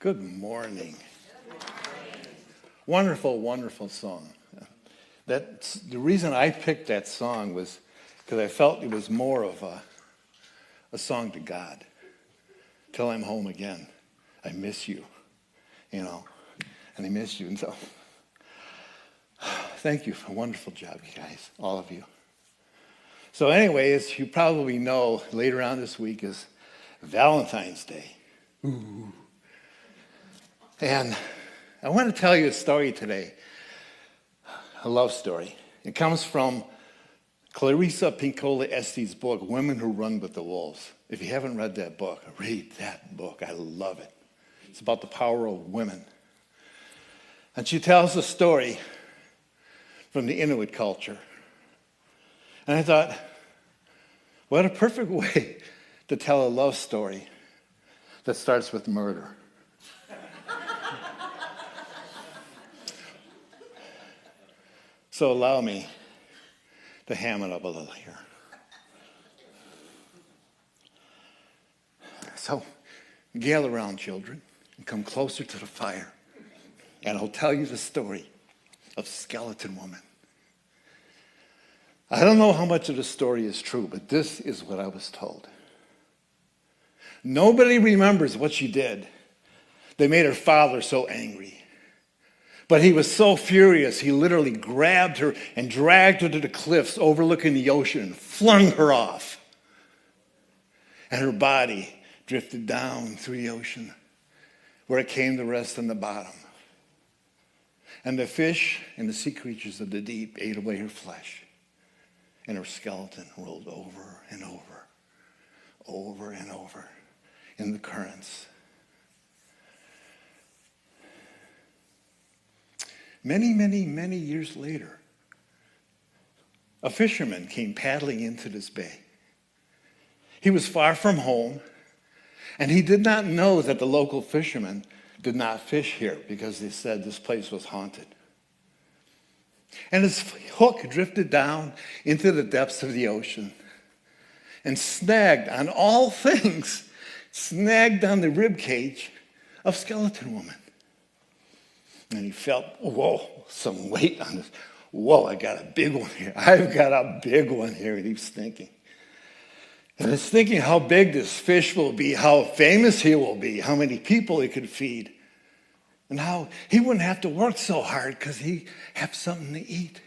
Good morning. Wonderful, wonderful song. The reason I picked that song was because I felt it was more of a song to God. Till I'm home again, I miss you, and I miss you. And so, thank you for a wonderful job, you guys, all of you. So anyway, as you probably know, later on this week is Valentine's Day. Ooh. And I want to tell you a story today, a love story. It comes from Clarissa Pinkola Estes' book, Women Who Run with the Wolves. If you haven't read that book, read that book. I love it. It's about the power of women. And she tells a story from the Inuit culture. And I thought, what a perfect way to tell a love story that starts with murder. So allow me to ham it up a little here. So gather around, children, and come closer to the fire. And I'll tell you the story of Skeleton Woman. I don't know how much of the story is true, but this is what I was told. Nobody remembers what she did. They made her father so angry. But he was so furious, he literally grabbed her and dragged her to the cliffs overlooking the ocean and flung her off. And her body drifted down through the ocean where it came to rest on the bottom. And the fish and the sea creatures of the deep ate away her flesh. And her skeleton rolled over and over and over in the currents. Many, many, many years later, a fisherman came paddling into this bay. He was far from home, and he did not know that the local fishermen did not fish here because they said this place was haunted. And his hook drifted down into the depths of the ocean and snagged on all things, snagged on the rib cage of Skeleton Woman. And he felt, some weight on this. I got a big one here. I've got a big one here, and he was thinking. And he's thinking how big this fish will be, how famous he will be, how many people he could feed, and how he wouldn't have to work so hard because he have something to eat.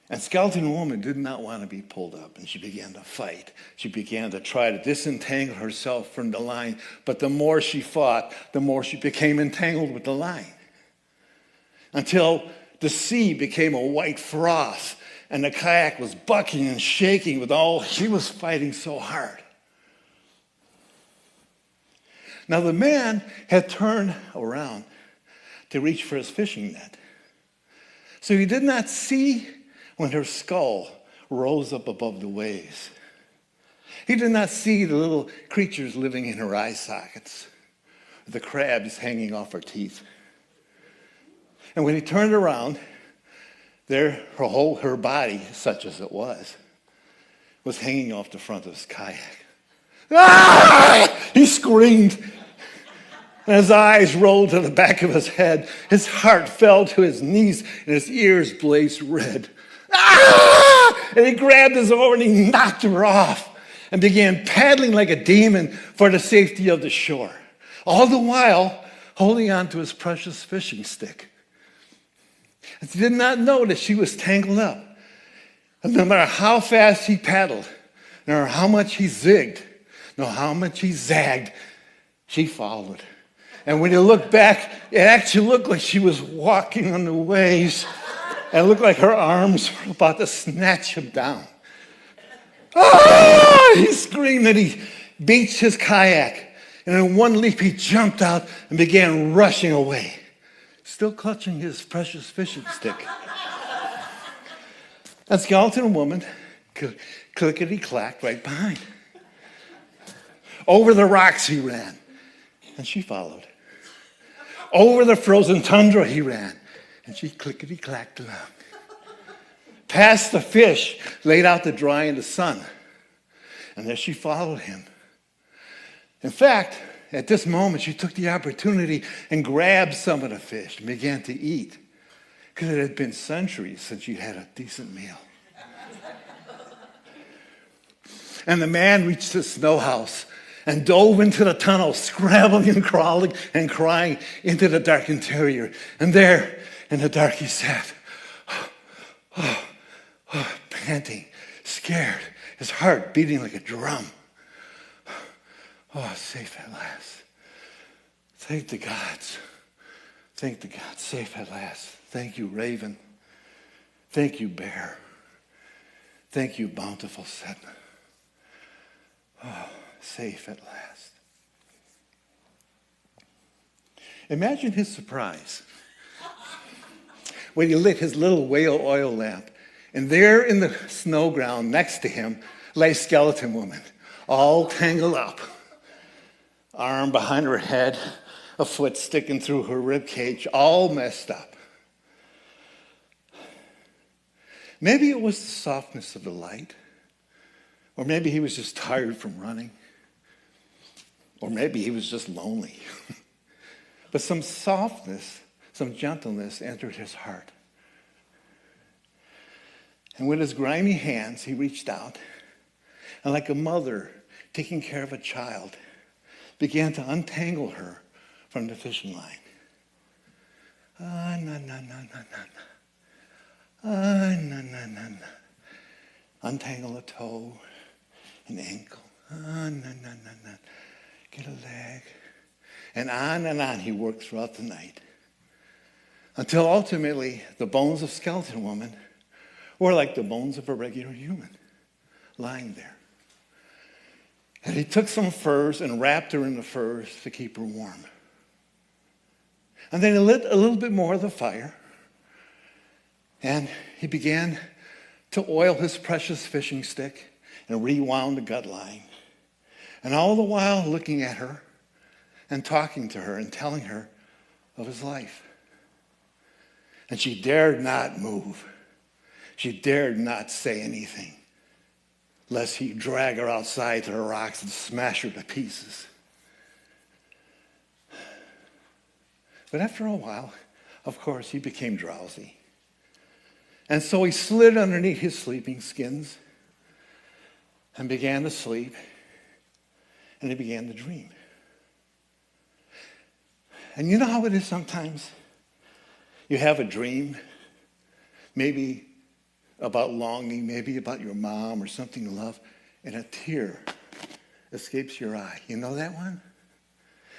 And Skeleton Woman did not want to be pulled up, and she began to fight. She began to try to disentangle herself from the line, but the more she fought, the more she became entangled with the line, until the sea became a white froth, and the kayak was bucking and shaking with all she was fighting so hard. Now the man had turned around to reach for his fishing net, so he did not see when her skull rose up above the waves. He did not see the little creatures living in her eye sockets, the crabs hanging off her teeth. And when he turned around, there her body, such as it was hanging off the front of his kayak. Ah! He screamed, and his eyes rolled to the back of his head. His heart fell to his knees, and his ears blazed red. Ah! And he grabbed his oar and he knocked her off and began paddling like a demon for the safety of the shore, all the while holding on to his precious fishing stick. And he did not know that she was tangled up. And no matter how fast he paddled, no matter how much he zigged, no matter how much he zagged, she followed. And when you look back, it actually looked like she was walking on the waves. And it looked like her arms were about to snatch him down. Ah! He screamed and he beached his kayak. And in one leap, he jumped out and began rushing away, still clutching his precious fishing stick. And Skeleton Woman clickety-clacked right behind. Over the rocks he ran, and she followed. Over the frozen tundra he ran, and she clickety-clacked along. Past the fish laid out to dry in the sun, and there she followed him. In fact, at this moment, she took the opportunity and grabbed some of the fish and began to eat, because it had been centuries since she'd had a decent meal. And the man reached the snow house and dove into the tunnel, scrambling and crawling and crying into the dark interior. And there in the dark he sat, panting, scared, his heart beating like a drum. Oh, safe at last. Thank the gods. Thank the gods, safe at last. Thank you, raven. Thank you, bear. Thank you, bountiful Sedna. Oh, safe at last. Imagine his surprise when he lit his little whale oil lamp, and there in the snow ground next to him lay Skeleton Woman, all tangled up, arm behind her head, a foot sticking through her rib cage, all messed up. Maybe it was the softness of the light, or maybe he was just tired from running, or maybe he was just lonely. But some softness, some gentleness entered his heart. And with his grimy hands, he reached out, and like a mother taking care of a child, began to untangle her from the fishing line. Untangle a toe, an ankle. Get a leg. And on he worked throughout the night. Until ultimately, the bones of Skeleton Woman were like the bones of a regular human, lying there. And he took some furs and wrapped her in the furs to keep her warm. And then he lit a little bit more of the fire. And he began to oil his precious fishing stick and rewound the gut line. And all the while looking at her and talking to her and telling her of his life. And she dared not move. She dared not say anything, lest he drag her outside to the rocks and smash her to pieces. But after a while, of course, he became drowsy. And so he slid underneath his sleeping skins and began to sleep, and he began to dream. And you know how it is sometimes? You have a dream, maybe about longing, maybe about your mom or something you love, and a tear escapes your eye. You know that one?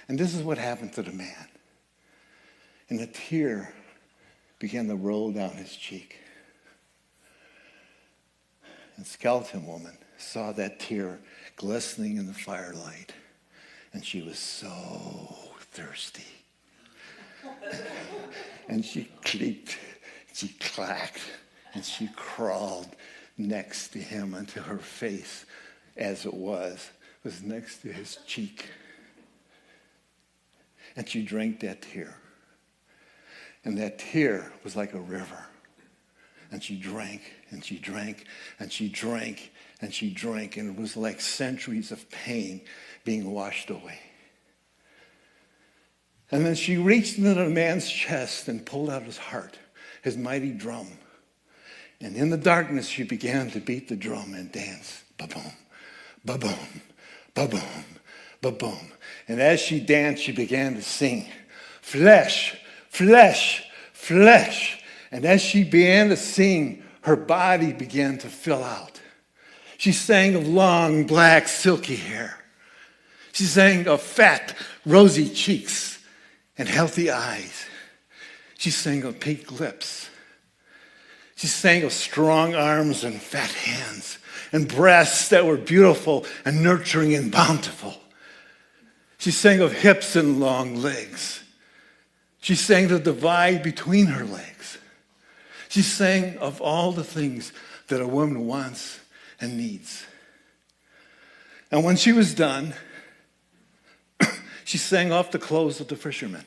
And this is what happened to the man. And a tear began to roll down his cheek. And Skeleton Woman saw that tear glistening in the firelight, and she was so thirsty. And she clicked, she clacked, and she crawled next to him until her face, as it was next to his cheek. And she drank that tear. And that tear was like a river. And she drank, and she drank, and she drank, and she drank, and it was like centuries of pain being washed away. And then she reached into the man's chest and pulled out his heart, his mighty drum. And in the darkness, she began to beat the drum and dance. Ba-boom, ba-boom, ba-boom, ba-boom. And as she danced, she began to sing, flesh, flesh, flesh. And as she began to sing, her body began to fill out. She sang of long, black, silky hair. She sang of fat, rosy cheeks and healthy eyes. She sang of pink lips. She sang of strong arms and fat hands and breasts that were beautiful and nurturing and bountiful. She sang of hips and long legs. She sang the divide between her legs. She sang of all the things that a woman wants and needs. And when she was done, she sang off the clothes of the fishermen.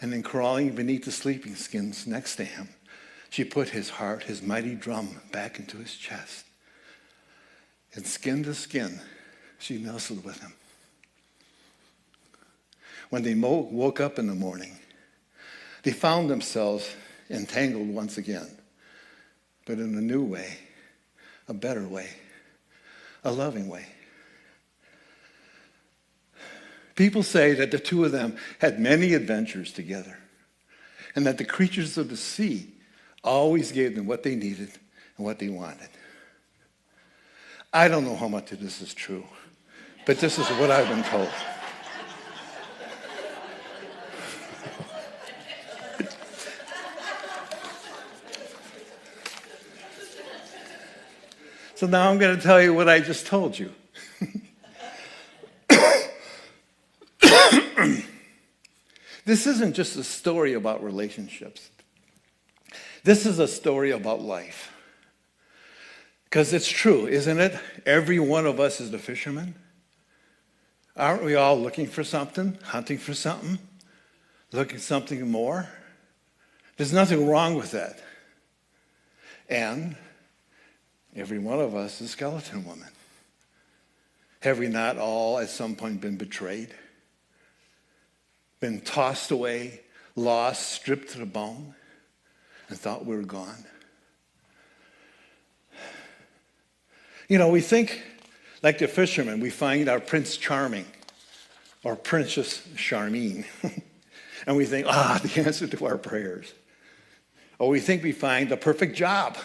And then crawling beneath the sleeping skins next to him, she put his heart, his mighty drum, back into his chest. And skin to skin, she nestled with him. when they woke up in the morning, they found themselves entangled once again, but in a new way, a better way, a loving way. People say that the two of them had many adventures together, and that the creatures of the sea always gave them what they needed and what they wanted. I don't know how much of this is true, but this is what I've been told. So now I'm going to tell you what I just told you. This isn't just a story about relationships. This is a story about life. Because it's true, isn't it? Every one of us is the fisherman. Aren't we all looking for something, hunting for something, looking for something more? There's nothing wrong with that. And every one of us is a skeleton woman. Have we not all at some point been betrayed? Been tossed away, lost, stripped to the bone, and thought we were gone? You know, we think, like the fishermen, we find our Prince Charming or Princess Charmine, and we think, the answer to our prayers. Or we think we find the perfect job.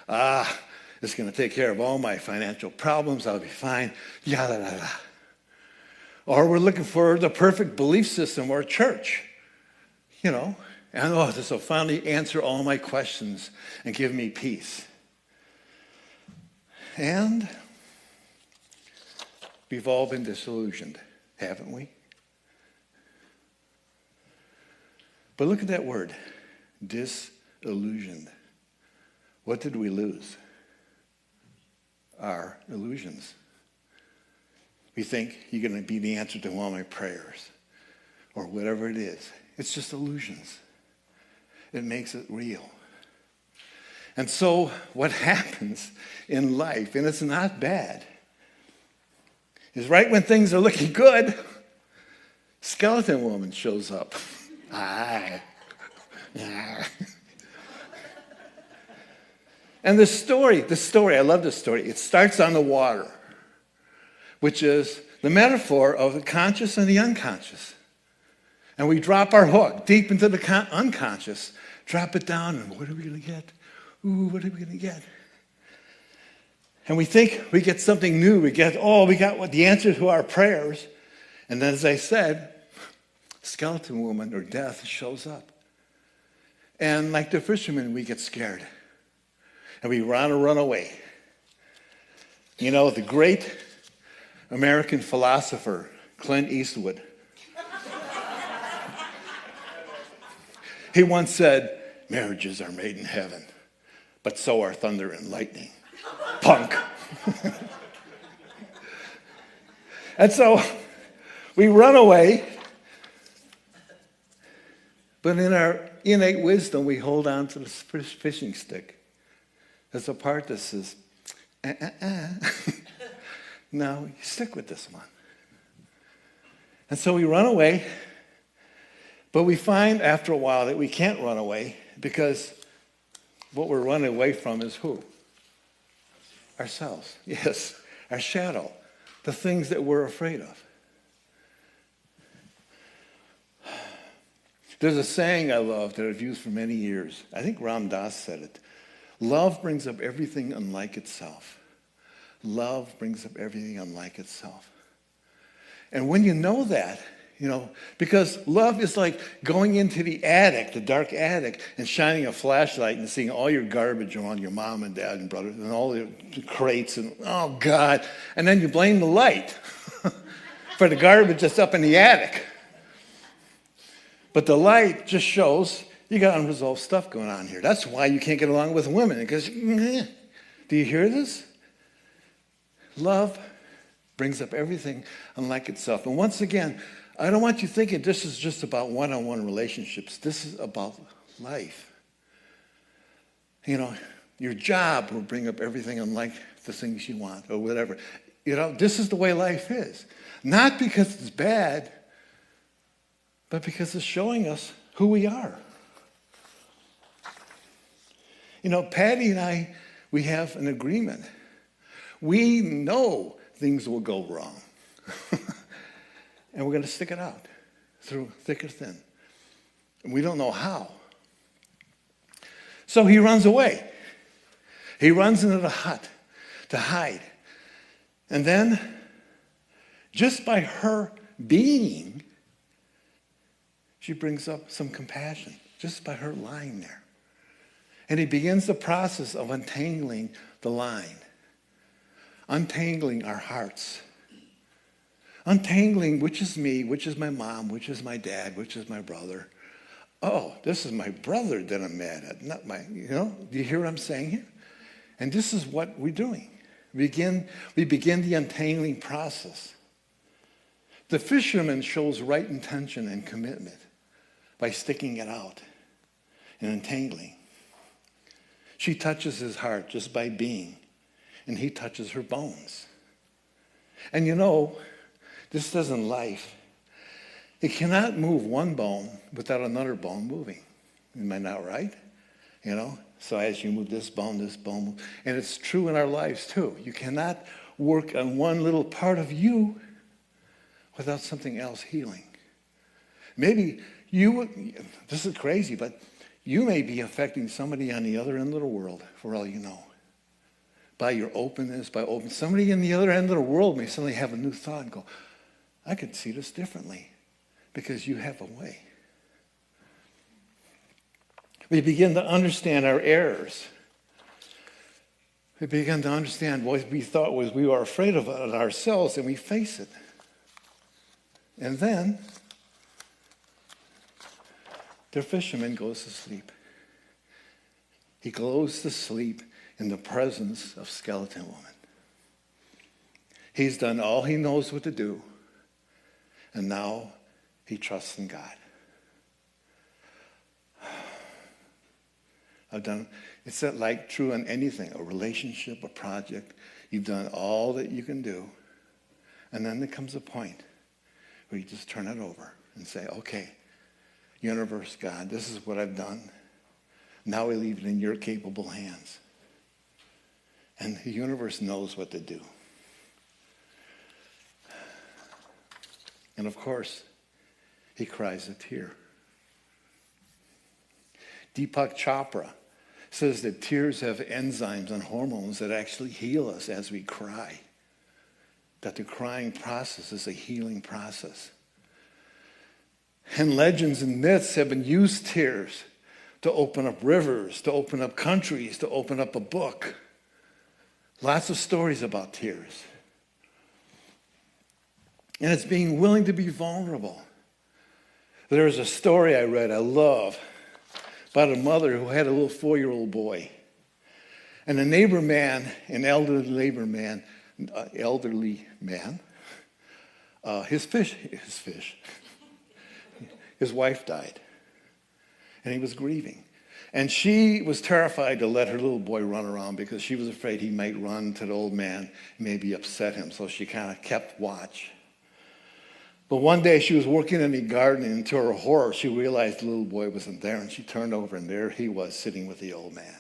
It's going to take care of all my financial problems. I'll be fine. Yada, yada, yada. Or we're looking for the perfect belief system or church, you know. And this will finally answer all my questions and give me peace. And we've all been disillusioned, haven't we? But look at that word, disillusioned. What did we lose? Our illusions. We think you're going to be the answer to all my prayers or whatever it is. It's just illusions. It makes it real. And so what happens in life, and it's not bad, is right when things are looking good, skeleton woman shows up. And the story, I love this story. It starts on the water, which is the metaphor of the conscious and the unconscious. And we drop our hook deep into the unconscious, drop it down, and what are we going to get? What are we going to get? And we think we get something new. We got the answer to our prayers. And then, as I said, skeleton woman or death shows up. And like the fishermen, we get scared. And we want to run away. You know, the great American philosopher, Clint Eastwood, he once said, marriages are made in heaven, but so are thunder and lightning. Punk. And so we run away, but in our innate wisdom, we hold on to the fishing stick. There's a part that says, no, stick with this one. And so we run away, but we find after a while that we can't run away because what we're running away from is who? Ourselves. Yes, our shadow, the things that we're afraid of. There's a saying I love that I've used for many years. I think Ram Dass said it. Love brings up everything unlike itself. Love brings up everything unlike itself. And when you know that, because love is like going into the attic, the dark attic, and shining a flashlight and seeing all your garbage around your mom and dad and brothers and all the crates and, oh, God. And then you blame the light for the garbage that's up in the attic. But the light just shows you got unresolved stuff going on here. That's why you can't get along with women. Because, do you hear this? Love brings up everything unlike itself. And once again, I don't want you thinking this is just about one-on-one relationships. This is about life. Your job will bring up everything unlike the things you want or whatever. This is the way life is. Not because it's bad, but because it's showing us who we are. You know, Patty and I, we have an agreement. We know things will go wrong. And we're going to stick it out through thick or thin. And we don't know how. So he runs away. He runs into the hut to hide. And then, just by her being, she brings up some compassion, just by her lying there. And he begins the process of untangling the line, untangling our hearts, untangling which is me, which is my mom, which is my dad, which is my brother. Oh, this is my brother that I'm mad at, not my, do you hear what I'm saying here? And this is what we're doing. We begin the untangling process. The fisherman shows right intention and commitment by sticking it out and untangling. She touches his heart just by being, and he touches her bones. And this doesn't life. It cannot move one bone without another bone moving. Am I not right? So as you move this bone, and it's true in our lives too. You cannot work on one little part of you without something else healing. Maybe this is crazy, but you may be affecting somebody on the other end of the world, for all you know. By your openness, somebody in the other end of the world may suddenly have a new thought and go, I could see this differently because you have a way. We begin to understand our errors. We begin to understand what we thought was we were afraid of it ourselves, and we face it. And then the fisherman goes to sleep. He goes to sleep in the presence of Skeleton Woman. He's done all he knows what to do, and now he trusts in God. It's not like true on anything, a relationship, a project. You've done all that you can do, and then there comes a point where you just turn it over and say, okay, universe, God, this is what I've done. Now we leave it in your capable hands. And the universe knows what to do. And of course, he cries a tear. Deepak Chopra says that tears have enzymes and hormones that actually heal us as we cry. That the crying process is a healing process. And legends and myths have been used tears to open up rivers, to open up countries, to open up a book. Lots of stories about tears. And it's being willing to be vulnerable. There's a story I read I love about a mother who had a little 4-year-old boy. And an elderly man, his wife died. And he was grieving. And she was terrified to let her little boy run around because she was afraid he might run to the old man and maybe upset him. So she kind of kept watch. But one day she was working in the garden, and to her horror, she realized the little boy wasn't there, and she turned over, and there he was sitting with the old man.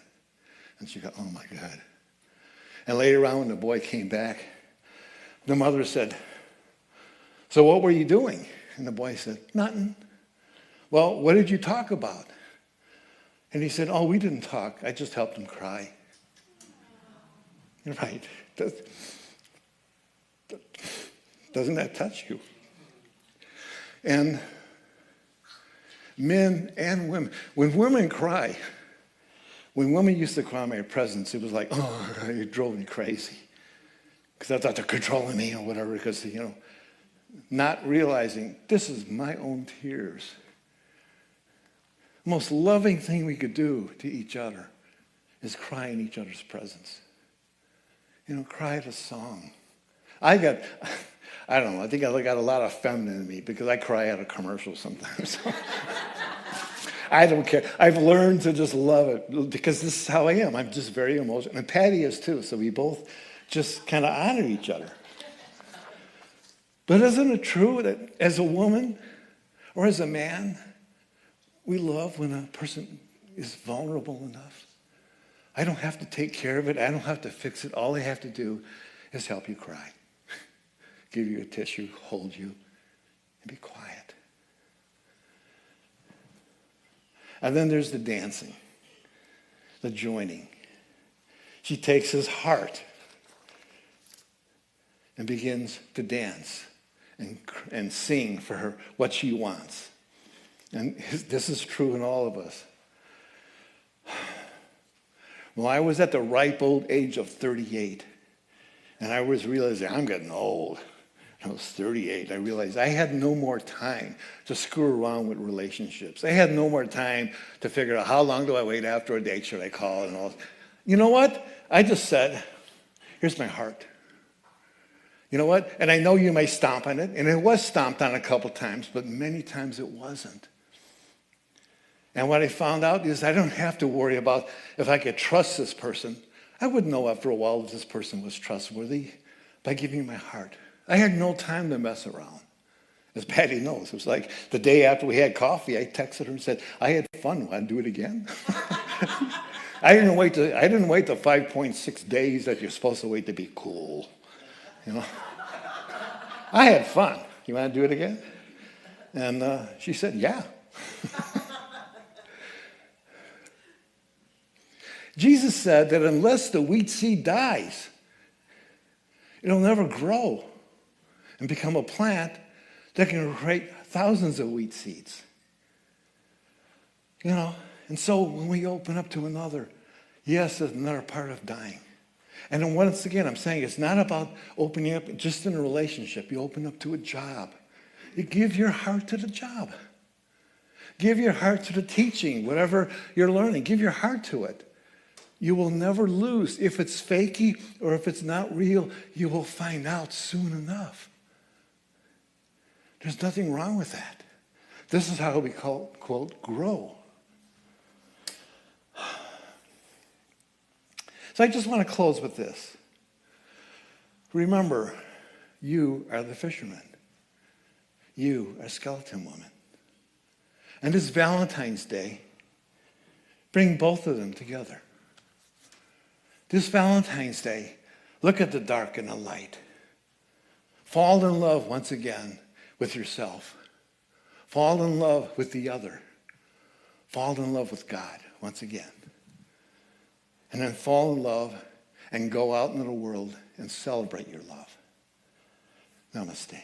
And she got, oh my God. And later on, when the boy came back, the mother said, so what were you doing? And the boy said, nothing. Well, what did you talk about? And he said, oh, we didn't talk. I just helped him cry. Right. Doesn't that touch you? And men and women, when women cry, when women used to cry in my presence, it was like, oh, it drove me crazy. Because I thought they're controlling me or whatever, because, not realizing this is my own tears. The most loving thing we could do to each other is cry in each other's presence. Cry at a song. I don't know, I think I got a lot of feminine in me because I cry at a commercial sometimes. I don't care. I've learned to just love it because this is how I am. I'm just very emotional. And Patty is too, so we both just kind of honor each other. But isn't it true that as a woman Or as a man, we love when a person is vulnerable enough. I don't have to take care of it. I don't have to fix it. All I have to do is help you cry, give you a tissue, hold you, and be quiet. And then there's the dancing, the joining. She takes his heart and begins to dance and sing for her what she wants. And this is true in all of us. Well, I was at the ripe old age of 38, and I was realizing I'm getting old. I was 38. I realized I had no more time to screw around with relationships. I had no more time to figure out how long do I wait after a date, should I call and all. You know what? I just said, here's my heart. You know what? And I know you may stomp on it, and it was stomped on a couple times, but many times it wasn't. And what I found out is I don't have to worry about if I could trust this person. I would know after a while if this person was trustworthy by giving my heart. I had no time to mess around. As Patty knows, it was like the day after we had coffee, I texted her and said, I had fun. Want to do it again? I didn't wait the 5.6 days that you're supposed to wait to be cool. You know, I had fun. You want to do it again? And she said, yeah. Jesus said that unless the wheat seed dies, it'll never grow and become a plant that can create thousands of wheat seeds. You know, and so when we open up to another, yes, there's another part of dying. And then once again, I'm saying it's not about opening up just in a relationship. You open up to a job. You give your heart to the job. Give your heart to the teaching, whatever you're learning. Give your heart to it. You will never lose. If it's fakey or if it's not real, you will find out soon enough. There's nothing wrong with that. This is how we quote, grow. So I just want to close with this. Remember, you are the fisherman. You are Skeleton Woman. And this Valentine's Day, bring both of them together. This Valentine's Day, look at the dark and the light. Fall in love once again with yourself. Fall in love with the other. Fall in love with God once again. And then fall in love and go out into the world and celebrate your love. Namaste.